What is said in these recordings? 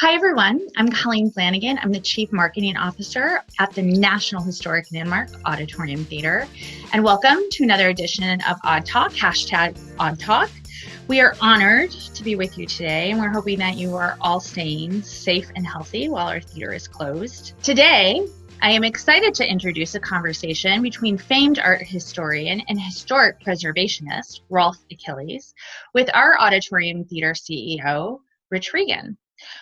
Hi, everyone. I'm Colleen Flanagan. I'm the Chief Marketing Officer at the National Historic Landmark Auditorium Theater. And welcome to another edition of Odd Talk, #OddTalk. We are honored to be with you today, and we're hoping that you are all staying safe and healthy while our theater is closed. Today, I am excited to introduce a conversation between famed art historian and historic preservationist, Rolf Achilles, with our Auditorium Theater CEO, Regan.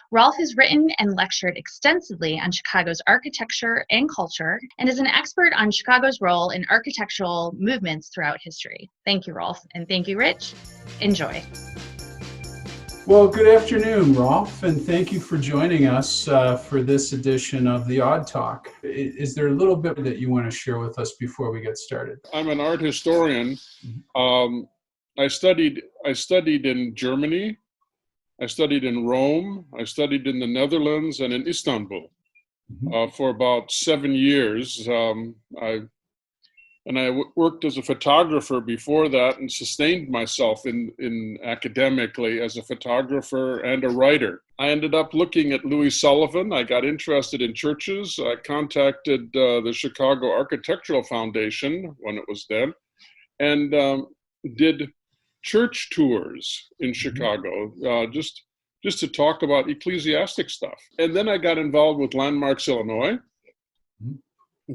Rolf has written and lectured extensively on Chicago's architecture and culture and is an expert on Chicago's role in architectural movements throughout history. Thank you, Rolf, and thank you, Rich. Enjoy. Well, good afternoon, Rolf, and thank you for joining us for this edition of the Odd Talk. Is there a little bit that you want to share with us before we get started? I'm an art historian. I studied in Germany. I studied in Rome, I studied in the Netherlands and in Istanbul for about 7 years. I worked as a photographer before that and sustained myself in academically as a photographer and a writer. I ended up looking at Louis Sullivan. I got interested in churches. I contacted the Chicago Architectural Foundation when it was then, and did church tours in Chicago, just to talk about ecclesiastic stuff. And then I got involved with Landmarks Illinois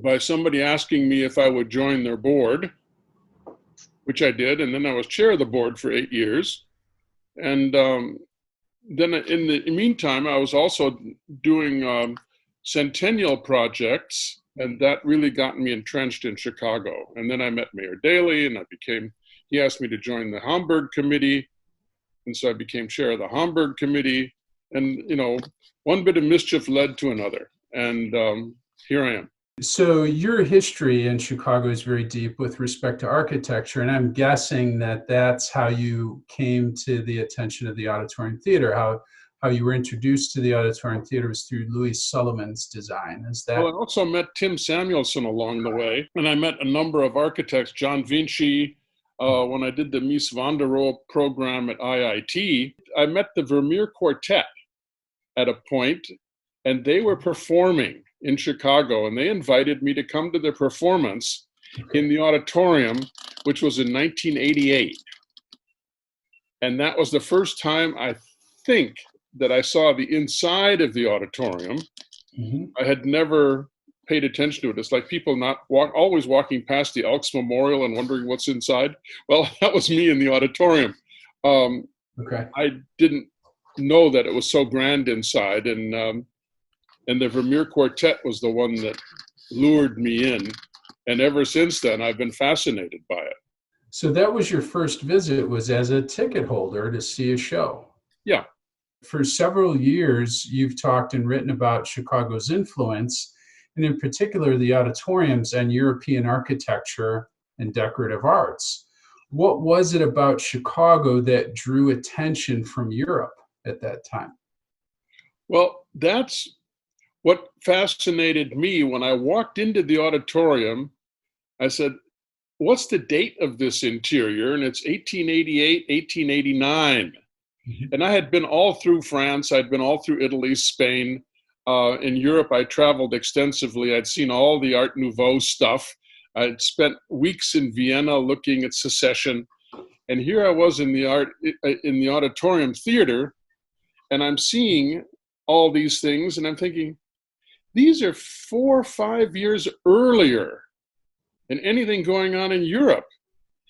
by somebody asking me if I would join their board, which I did. And then I was chair of the board for 8 years. And then in the meantime, I was also doing centennial projects, and that really got me entrenched in Chicago. And then I met Mayor Daley, and he asked me to join the Hamburg committee. And so I became chair of the Hamburg committee. And, one bit of mischief led to another. And here I am. So your history in Chicago is very deep with respect to architecture. And I'm guessing that that's how you came to the attention of the Auditorium Theater, how you were introduced to the Auditorium Theater was through Louis Sullivan's design. Is that? Well, I also met Tim Samuelson along the way. And I met a number of architects, John Vinci. When I did the Mies van der Rohe program at IIT, I met the Vermeer Quartet at a point, and they were performing in Chicago, and they invited me to come to their performance in the Auditorium, which was in 1988. And that was the first time, I think, that I saw the inside of the Auditorium. I had never paid attention to it. It's like people always walking past the Elks Memorial and wondering what's inside. Well, that was me in the Auditorium. I didn't know that it was so grand inside, and the Vermeer Quartet was the one that lured me in. And ever since then, I've been fascinated by it. So that was your first visit, was as a ticket holder to see a show? Yeah. For several years, you've talked and written about Chicago's influence, and in particular, the auditoriums and European architecture and decorative arts. What was it about Chicago that drew attention from Europe at that time? Well, that's what fascinated me. When I walked into the auditorium, I said, what's the date of this interior? And it's 1888, 1889. And I had been all through France. I'd been all through Italy, Spain. In Europe, I traveled extensively. I'd seen all the Art Nouveau stuff. I'd spent weeks in Vienna looking at Secession. And here I was in the Auditorium Theater, and I'm seeing all these things, and I'm thinking, these are 4 or 5 years earlier than anything going on in Europe.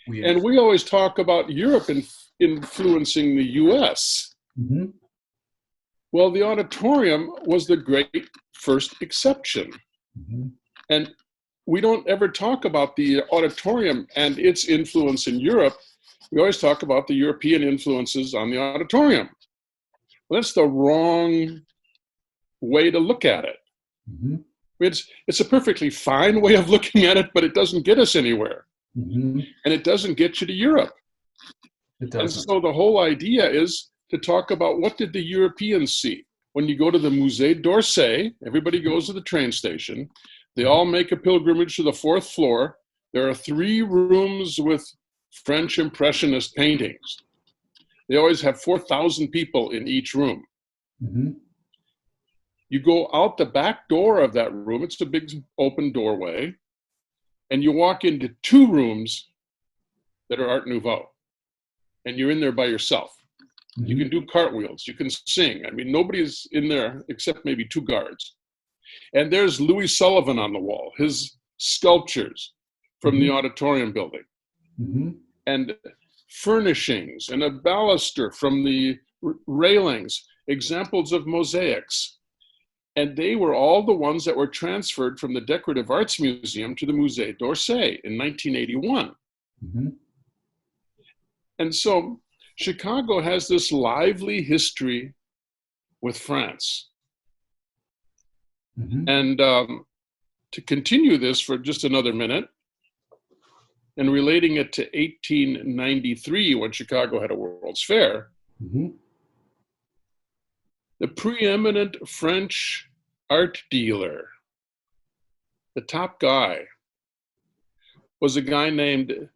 And we always talk about Europe influencing the US. Well, the auditorium was the great first exception. And we don't ever talk about the auditorium and its influence in Europe. We always talk about the European influences on the auditorium. Well, that's the wrong way to look at it. It's a perfectly fine way of looking at it, but it doesn't get us anywhere. And it doesn't get you to Europe. It doesn't. And so the whole idea is to talk about, what did the Europeans see? When you go to the Musée d'Orsay, everybody goes to the train station. They all make a pilgrimage to the 4th floor. There are 3 rooms with French Impressionist paintings. They always have 4,000 people in each room. You go out the back door of that room. It's a big open doorway. And you walk into two rooms that are Art Nouveau. And you're in there by yourself. Mm-hmm. You can do cartwheels. You can sing. I mean, nobody's in there except maybe two guards. And there's Louis Sullivan on the wall, his sculptures from the Auditorium building. Mm-hmm. And furnishings and a baluster from the railings, examples of mosaics. And they were all the ones that were transferred from the Decorative Arts Museum to the Musée d'Orsay in 1981. Mm-hmm. And so Chicago has this lively history with France. Mm-hmm. And to continue this for just another minute, and relating it to 1893 when Chicago had a World's Fair, mm-hmm. the preeminent French art dealer, the top guy, was a guy named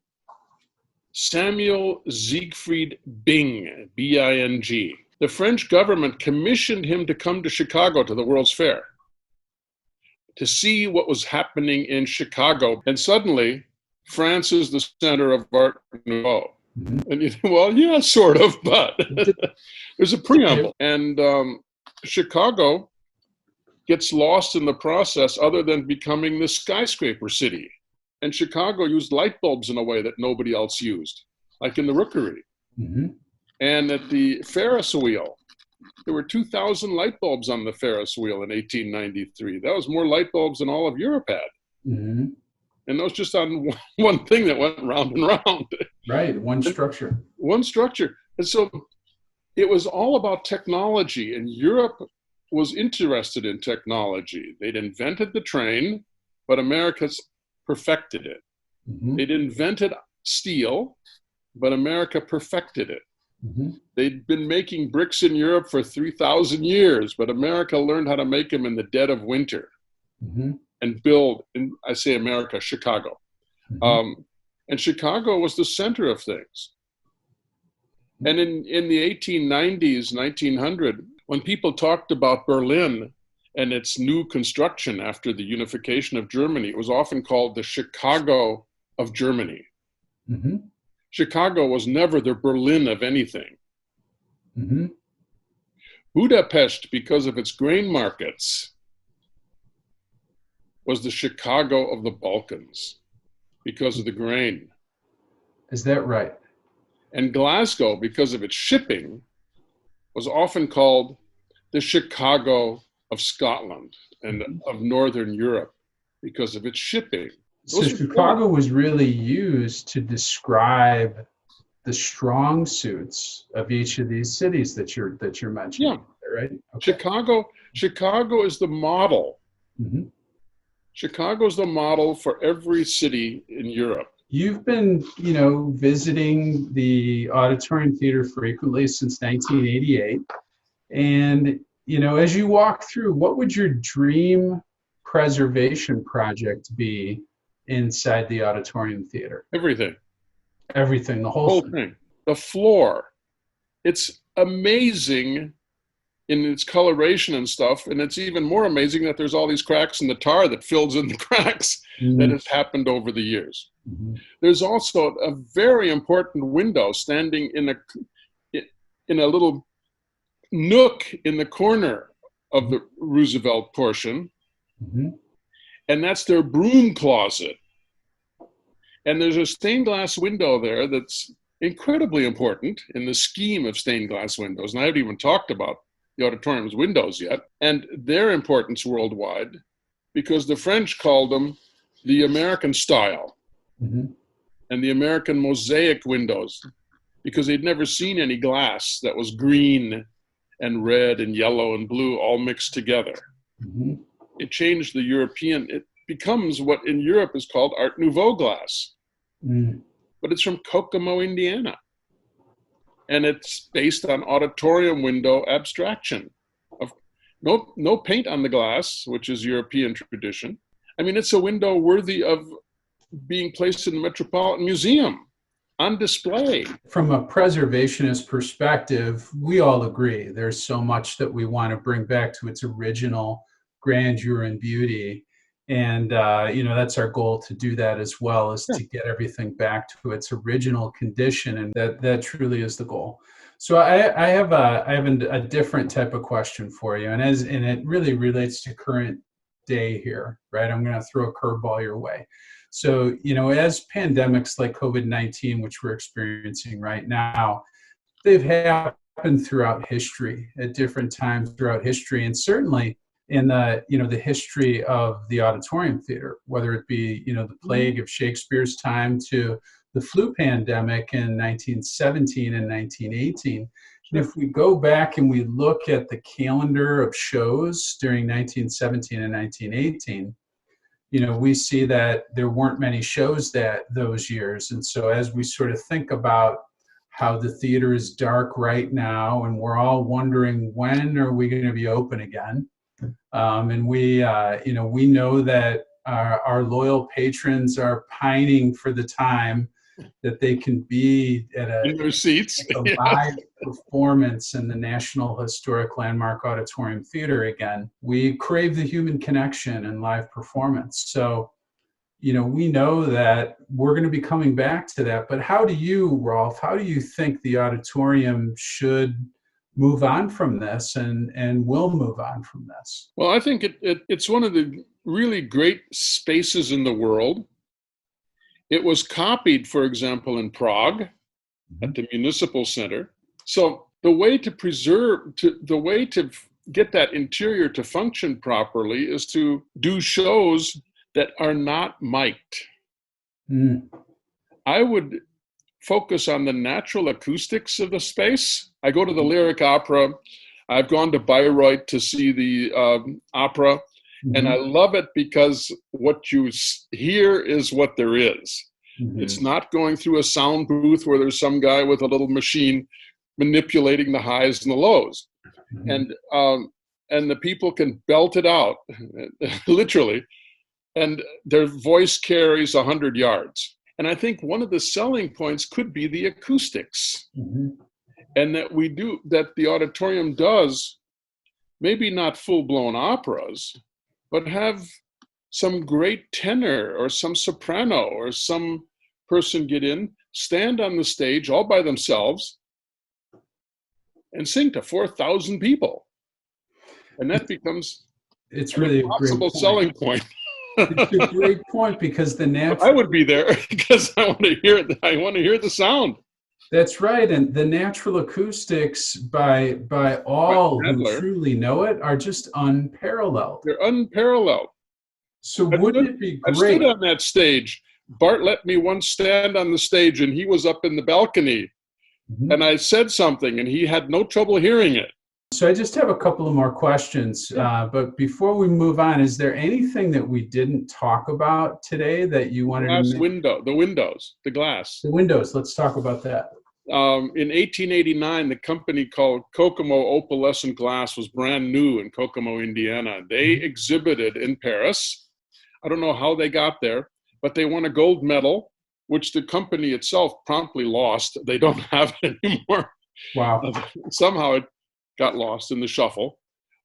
Samuel Siegfried Bing, B-I-N-G. The French government commissioned him to come to Chicago to the World's Fair to see what was happening in Chicago. And suddenly, France is the center of Art Nouveau. Mm-hmm. And you think, well, yeah, sort of, but there's a preamble. And Chicago gets lost in the process other than becoming the skyscraper city. And Chicago used light bulbs in a way that nobody else used, like in the Rookery. Mm-hmm. And at the Ferris wheel, there were 2,000 light bulbs on the Ferris wheel in 1893. That was more light bulbs than all of Europe had. Mm-hmm. And that was just on one thing that went round and round. Right, one structure. One structure. And so it was all about technology, and Europe was interested in technology. They'd invented the train, but America's perfected it. Mm-hmm. They'd invented steel, but America perfected it. Mm-hmm. They'd been making bricks in Europe for 3,000 years, but America learned how to make them in the dead of winter. Mm-hmm. And build, in, I say America, Chicago. Mm-hmm. And Chicago was the center of things. Mm-hmm. And in the 1890s, 1900, when people talked about Berlin and its new construction after the unification of Germany, it was often called the Chicago of Germany. Mm-hmm. Chicago was never the Berlin of anything. Mm-hmm. Budapest, because of its grain markets, was the Chicago of the Balkans because of the grain. Is that right? And Glasgow, because of its shipping, was often called the Chicago of Scotland and of Northern Europe because of its shipping. So Chicago was really used to describe the strong suits of each of these cities that you're mentioning. Yeah. Right? Okay. Chicago is the model. Mm-hmm. Chicago's the model for every city in Europe. You've been, visiting the Auditorium Theater frequently since 1988. And, as you walk through, what would your dream preservation project be inside the Auditorium Theater? Everything. Everything, the whole thing. The floor. It's amazing in its coloration and stuff, and it's even more amazing that there's all these cracks in the tar that fills in the cracks that has happened over the years. Mm-hmm. There's also a very important window standing in a little nook in the corner of the Roosevelt portion, mm-hmm. and that's their broom closet. And there's a stained glass window there that's incredibly important in the scheme of stained glass windows, and I haven't even talked about the Auditorium's windows yet, and their importance worldwide, because the French called them the American style, mm-hmm. and the American mosaic windows, because they'd never seen any glass that was green and red and yellow and blue all mixed together. Mm-hmm. It changed the European, it becomes what in Europe is called Art Nouveau glass, but it's from Kokomo, Indiana. And it's based on auditorium window abstraction of no paint on the glass, which is European tradition. I mean, it's a window worthy of being placed in the Metropolitan Museum. on display. From a preservationist perspective, we all agree there's so much that we want to bring back to its original grandeur and beauty. And, that's our goal, to do that as well, is to get everything back to its original condition. And that truly is the goal. So I have a different type of question for you. And it really relates to current day here, right? I'm going to throw a curveball your way. So, as pandemics like COVID-19, which we're experiencing right now, they've happened throughout history at different times throughout history. And certainly in the history of the auditorium theater, whether it be, the plague of Shakespeare's time to the flu pandemic in 1917 and 1918. And if we go back and we look at the calendar of shows during 1917 and 1918, we see that there weren't many shows those years. And so as we sort of think about how the theater is dark right now, and we're all wondering, when are we going to be open again? And we know that our loyal patrons are pining for the time that they can be in their seats, a live performance in the National Historic Landmark Auditorium Theater again. We crave the human connection and live performance. So, we know that we're going to be coming back to that. But how do you, Rolf, how do you think the auditorium should move on from this and will move on from this? Well, I think it's one of the really great spaces in the world. It was copied, for example, in Prague at the Municipal Center. So the way to get that interior to function properly is to do shows that are not mic'd. I would focus on the natural acoustics of the space. I go to the Lyric Opera. I've gone to Bayreuth to see the opera. And I love it because what you hear is what there is. It's not going through a sound booth where there's some guy with a little machine manipulating the highs and the lows. And the people can belt it out, literally. And their voice carries 100 yards. And I think one of the selling points could be the acoustics. And that the auditorium does, maybe not full-blown operas, but have some great tenor or some soprano or some person get in, stand on the stage all by themselves, and sing to 4,000 people. And that becomes really a possible selling point. It's a great point, because I would be there because I want to hear it. I want to hear the sound. That's right. And the natural acoustics by all who truly know it are just unparalleled. They're unparalleled. So wouldn't it be great? I stood on that stage. Bart let me once stand on the stage, and he was up in the balcony. And I said something, and he had no trouble hearing it. So I just have a couple of more questions. But before we move on, is there anything that we didn't talk about today that you wanted to mention? The windows, the glass. The windows, let's talk about that. In 1889, the company called Kokomo Opalescent Glass was brand new in Kokomo, Indiana. They exhibited in Paris. I don't know how they got there, but they won a gold medal, which the company itself promptly lost. They don't have it anymore. Wow. Somehow it got lost in the shuffle.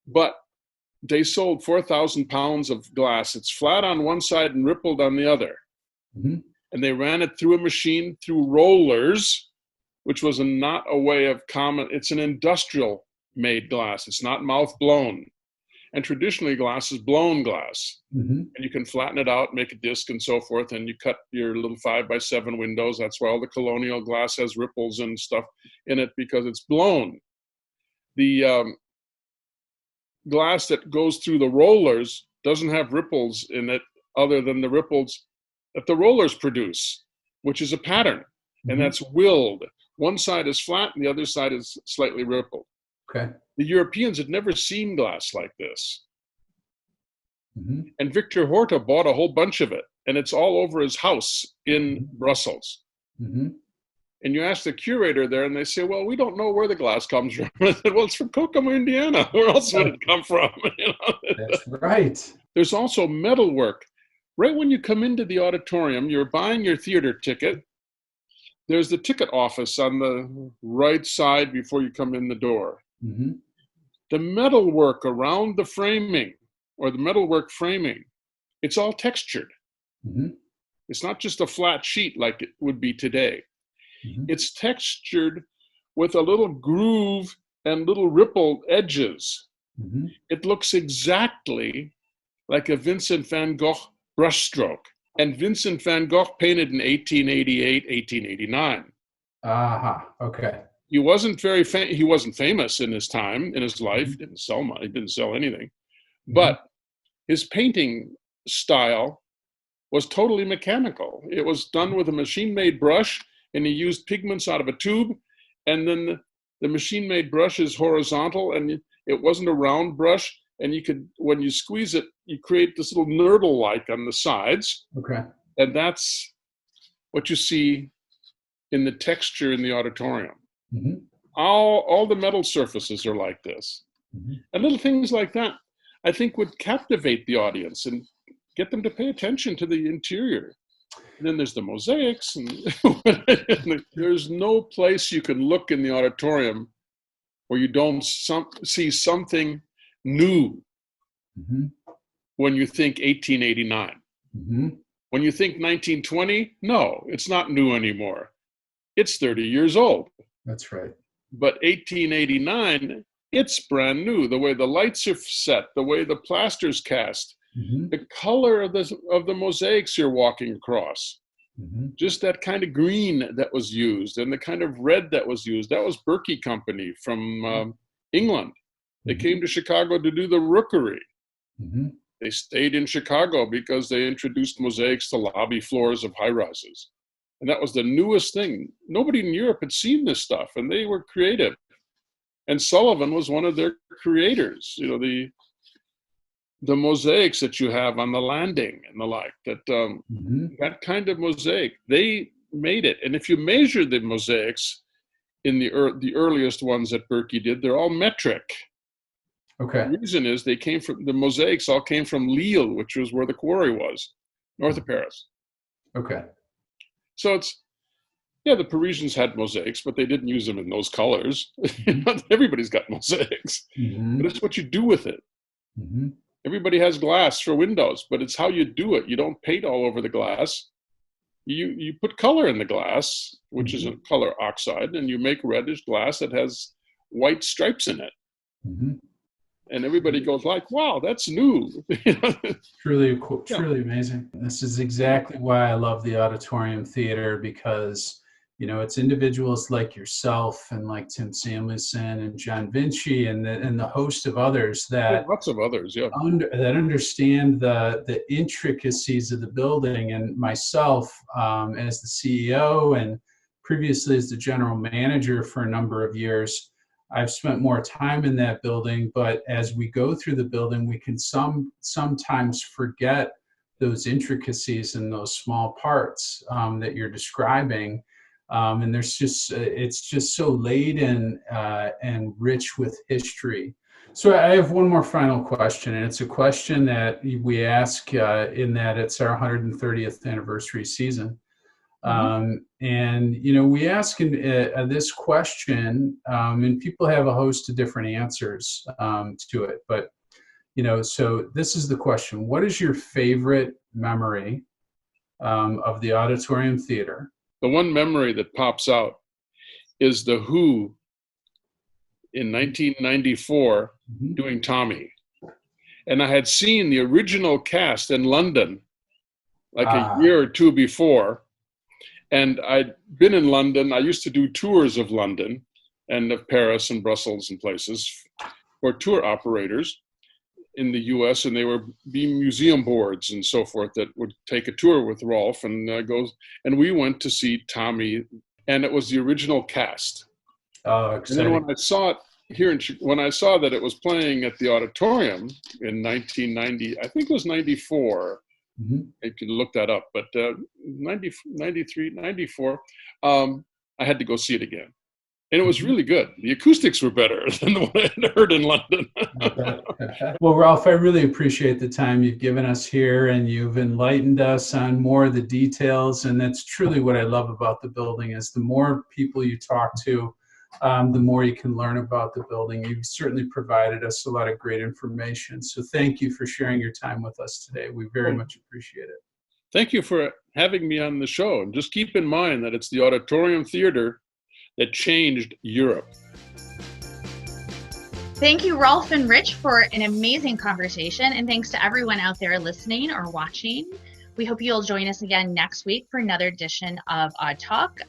But they sold 4,000 pounds of glass. It's flat on one side and rippled on the other. And they ran it through a machine, through rollers, which was not a way of common. It's an industrial made glass. It's not mouth blown. And traditionally glass is blown glass. And you can flatten it out, make a disc and so forth. And you cut your little 5x7 windows. That's why all the colonial glass has ripples and stuff in it, because it's blown. The glass that goes through the rollers doesn't have ripples in it other than the ripples that the rollers produce, which is a pattern. And that's willed. One side is flat and the other side is slightly rippled. Okay. The Europeans had never seen glass like this. And Victor Horta bought a whole bunch of it, and it's all over his house in Brussels. And you ask the curator there, and they say, well, we don't know where the glass comes from. I said, well, it's from Kokomo, Indiana. Where else would it come from? That's right. There's also metalwork. Right when you come into the auditorium, you're buying your theater ticket. there's the ticket office on the right side before you come in the door. Mm-hmm. The metalwork around the framing, or the metalwork framing, it's all textured. Mm-hmm. It's not just a flat sheet like it would be today. Mm-hmm. It's textured with a little groove and little rippled edges. Mm-hmm. It looks exactly like a Vincent van Gogh brushstroke. And Vincent van Gogh painted in 1888, 1889. Aha, okay. He wasn't he wasn't famous in his time, in his life. He didn't sell money, he didn't sell anything. But his painting style was totally mechanical. It was done with a machine-made brush, and he used pigments out of a tube, and then the machine-made brush is horizontal, and it wasn't a round brush, and you could, when you squeeze it, you create this little nurdle-like on the sides. Okay. And that's what you see in the texture in the auditorium. Mm-hmm. All the metal surfaces are like this. Mm-hmm. And little things like that, I think, would captivate the audience and get them to pay attention to the interior. And then there's the mosaics, and there's no place you can look in the auditorium where you don't see something new when you think 1889. Mm-hmm. When you think 1920, no, it's not new anymore. It's 30 years old. That's right. But 1889, it's brand new. The way the lights are set, the way the plaster's cast, the color of the mosaics you're walking across, just that kind of green that was used and the kind of red that was used. That was Berkey Company from England. They came to Chicago to do the rookery. They stayed in Chicago because they introduced mosaics to lobby floors of high rises. And that was the newest thing. Nobody in Europe had seen this stuff, and they were creative. And Sullivan was one of their creators. You know, the mosaics that you have on the landing and the like, that kind of mosaic, they made it. And if you measure the mosaics in the earliest ones that Berkey did, they're all metric. Okay. The reason is the mosaics all came from Lille, which was where the quarry was, north of Paris. Okay. So the Parisians had mosaics, but they didn't use them in those colors. Everybody's got mosaics, but it's what you do with it. Everybody has glass for windows, but it's how you do it. You don't paint all over the glass. You put color in the glass, which is a color oxide, and you make reddish glass that has white stripes in it. And everybody goes like, wow, that's new. Truly amazing. This is exactly why I love the Auditorium Theater, because, you know, it's individuals like yourself and like Tim Samuelson and John Vinci and the host of others that lots of others, yeah, that understand the intricacies of the building. And myself, as the CEO and previously as the general manager for a number of years, I've spent more time in that building, but as we go through the building, we can sometimes forget those intricacies and those small parts that you're describing. And it's just so laden and rich with history. So I have one more final question, and it's a question that we ask in that it's our 130th anniversary season. And, you know, we ask this question, and people have a host of different answers to it. But, you know, so this is the question. What is your favorite memory of the Auditorium Theater? The one memory that pops out is the Who in 1994 doing Tommy. And I had seen the original cast in London like a year or two before. And I'd been in London. I used to do tours of London and of Paris and Brussels and places for tour operators in the US, and they were being museum boards and so forth that would take a tour with Rolf and and we went to see Tommy, and it was the original cast. Oh, exciting. And then when I saw it when I saw that it was playing at the Auditorium in 1990, I think it was 94. You can look that up, but 93, 94, I had to go see it again. And it was really good. The acoustics were better than the one I had heard in London. Well, Rolf, I really appreciate the time you've given us here, and you've enlightened us on more of the details. And that's truly what I love about the building, is the more people you talk to, the more you can learn about the building. You've certainly provided us a lot of great information. So thank you for sharing your time with us today. We very much appreciate it. Thank you for having me on the show. And just keep in mind that it's the Auditorium Theater that changed Europe. Thank you, Rolf and Rich, for an amazing conversation. And thanks to everyone out there listening or watching. We hope you'll join us again next week for another edition of Odd Talk.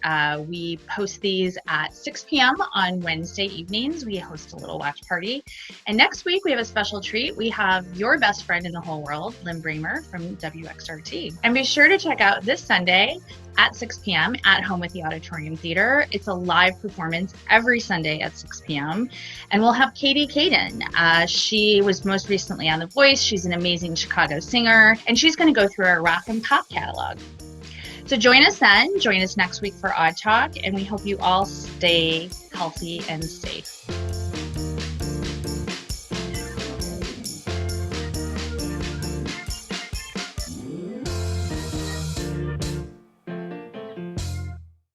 We post these at 6 p.m. on Wednesday evenings. We host a little watch party. And next week, we have a special treat. We have your best friend in the whole world, Lynn Bramer from WXRT. And be sure to check out this Sunday at 6 p.m. at home with the Auditorium Theater. It's a live performance every Sunday at 6 p.m. And we'll have Katie Caden. She was most recently on The Voice. She's an amazing Chicago singer, and she's going to go through our rock and pop catalog. So join us then. Join us next week for Odd Talk, and we hope you all stay healthy and safe.